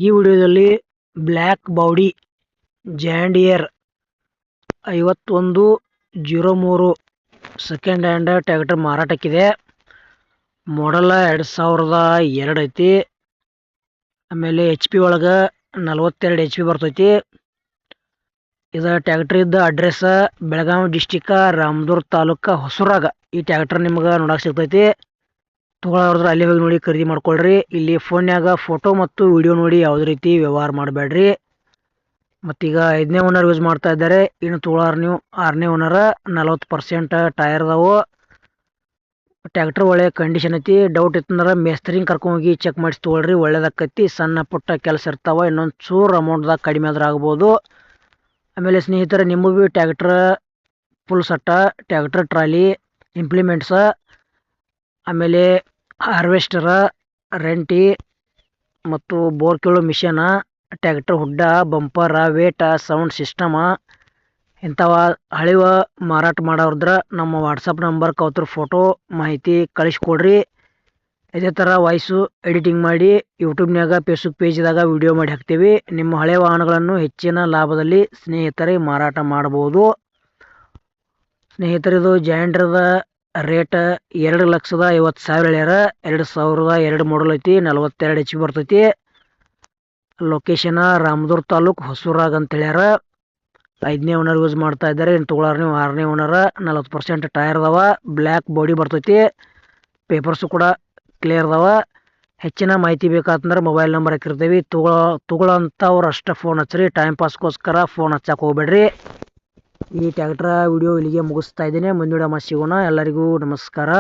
ಈ ವಿಡಿಯೋದಲ್ಲಿ black body John Deere 5103 second hand tractor ಮಾರಾಟಕ್ಕಿದೆ. ಮಾಡೆಲ್ 2002 ಐತಿ. ಆಮೇಲೆ HP ಒಳಗೆ 42 HP ಬರ್ತೈತಿ. ಇದು ಟ್ರ್ಯಾಕ್ಟರ್ ಇದ್ದ ಅಡ್ರೆಸ್ ಬೆಳಗಾವಿ ಡಿಸ್ಟಿಕ್ ರಾಮದುರ್ಗ ತಾಲೂಕು ಹೊಸೂರಾಗ ಈ ಟ್ರ್ಯಾಕ್ಟರ್ ನಿಮ್ಗೆ ನೋಡಕ್ಕೆ ಸಿಗ್ತೈತಿ. ತೊಗೊಳೋದ್ರ ಅಲ್ಲಿ ಹೋಗಿ ನೋಡಿ ಖರೀದಿ ಮಾಡ್ಕೊಳ್ರಿ. ಇಲ್ಲಿ ಫೋನ್ಯಾಗ ಫೋಟೋ ಮತ್ತು ವಿಡಿಯೋ ನೋಡಿ ಯಾವುದೇ ರೀತಿ ವ್ಯವಹಾರ ಮಾಡಬೇಡ್ರಿ. ಮತ್ತೀಗ 5ನೇ ಓನರ್ ಯೂಸ್ ಮಾಡ್ತಾ ಇದ್ದಾರೆ. ಇನ್ನು ತೊಗೊಳೋರು ನೀವು 6ನೇ ಓನರ್. 40% ಟೈರ್ ಅದಾವು. ಟ್ರ್ಯಾಕ್ಟರ್ ಒಳ್ಳೆ ಕಂಡೀಷನ್ ಐತಿ. ಡೌಟ್ ಇತ್ತಂದ್ರೆ ಮೇಸ್ತ್ರಿನ ಕರ್ಕೊಂಡೋಗಿ ಚೆಕ್ ಮಾಡಿಸಿ ತೊಗೊಳ್ರಿ, ಒಳ್ಳೇದಾಕೈತಿ. ಸಣ್ಣ ಪುಟ್ಟ ಕೆಲಸ ಇರ್ತಾವ, ಇನ್ನೊಂದು ಚೂರು ಅಮೌಂಟ್ದಾಗ ಕಡಿಮೆ ಆದ್ರೆ ಆಗ್ಬೋದು. ಆಮೇಲೆ ಸ್ನೇಹಿತರೆ, ನಿಮಗೂ ಭೀ ಟ್ರ್ಯಾಕ್ಟರ್ ಫುಲ್ ಸಟ್ಟ, ಟ್ರ್ಯಾಕ್ಟರ್ ಟ್ರಾಲಿ, ಇಂಪ್ಲಿಮೆಂಟ್ಸ, ಆಮೇಲೆ ಹಾರ್ವೆಸ್ಟರ, ರೆಂಟಿ ಮತ್ತು ಬೋರ್ ಕೀಳೋ ಮಿಷನ, ಟ್ರ್ಯಾಕ್ಟರ್ ಹುಡ್ಡ, ಬಂಪರ, ವೇಟ, ಸೌಂಡ್ ಸಿಸ್ಟಮ ಇಂಥವ ಹಳಿವ ಮಾರಾಟ ಮಾಡೋದ್ರ ನಮ್ಮ ವಾಟ್ಸಪ್ ನಂಬರ್ಗೆ ಅವ್ರ ಫೋಟೋ ಮಾಹಿತಿ ಕಳಿಸ್ಕೊಡ್ರಿ. ಇದೇ ಥರ ವಾಯ್ಸು ಎಡಿಟಿಂಗ್ ಮಾಡಿ ಯೂಟ್ಯೂಬ್ನಾಗ ಫೇಸ್ಬುಕ್ ಪೇಜ್ದಾಗ ವಿಡಿಯೋ ಮಾಡಿ ಹಾಕ್ತೀವಿ. ನಿಮ್ಮ ಹಳೆ ವಾಹನಗಳನ್ನು ಹೆಚ್ಚಿನ ಲಾಭದಲ್ಲಿ ಸ್ನೇಹಿತರೆ ಮಾರಾಟ ಮಾಡ್ಬೋದು. ಸ್ನೇಹಿತರಿದು ಜಾಂಡ್ರದ ರೇಟ್ 2,50,000 ಹೇಳ್ಯಾರ. 2002 ಮಾಡಲ್ ಐತಿ. 42 HP ಬರ್ತೈತಿ. ಲೊಕೇಶನ್ ರಾಮದುರ್ಗ ತಾಲೂಕು ಹೊಸೂರಾಗ ಅಂತ ಹೇಳ್ಯಾರ. 5ನೇ ಓನರ್ ಯೂಸ್ ಮಾಡ್ತಾ ಇದ್ದಾರೆ. ಇನ್ನು ತೊಗೊಳೋರು ನೀವು 6ನೇ ಓನರ್. 40% ಟೈರ್ ಅದಾವ. ಬ್ಲ್ಯಾಕ್ ಬಾಡಿ ಬರ್ತೈತಿ. ಪೇಪರ್ಸು ಕೂಡ ಕ್ಲಿಯರ್ ಅದಾವ. ಹೆಚ್ಚಿನ ಮಾಹಿತಿ ಬೇಕಾತಂದ್ರೆ ಮೊಬೈಲ್ ನಂಬರ್ ಹಾಕಿರ್ತೀವಿ. ತೊಗೊಳ್ಳೋಂಥವ್ರು ಅಷ್ಟೇ ಫೋನ್ ಹಚ್ಚ್ರಿ. ಟೈಮ್ ಪಾಸ್ಗೋಸ್ಕರ ಫೋನ್ ಹಚ್ಚಕ್ಕೆ ಹೋಗ್ಬೇಡ್ರಿ. ಈ ಟ್ರ್ಯಾಕ್ಟರ್ ವಿಡಿಯೋ ಇಲ್ಲಿಗೆ ಮುಗಿಸ್ತಾ ಇದ್ದೀನಿ. ಮುಂದಿನ ಸಿಗೋಣ. ಎಲ್ಲರಿಗೂ ನಮಸ್ಕಾರ.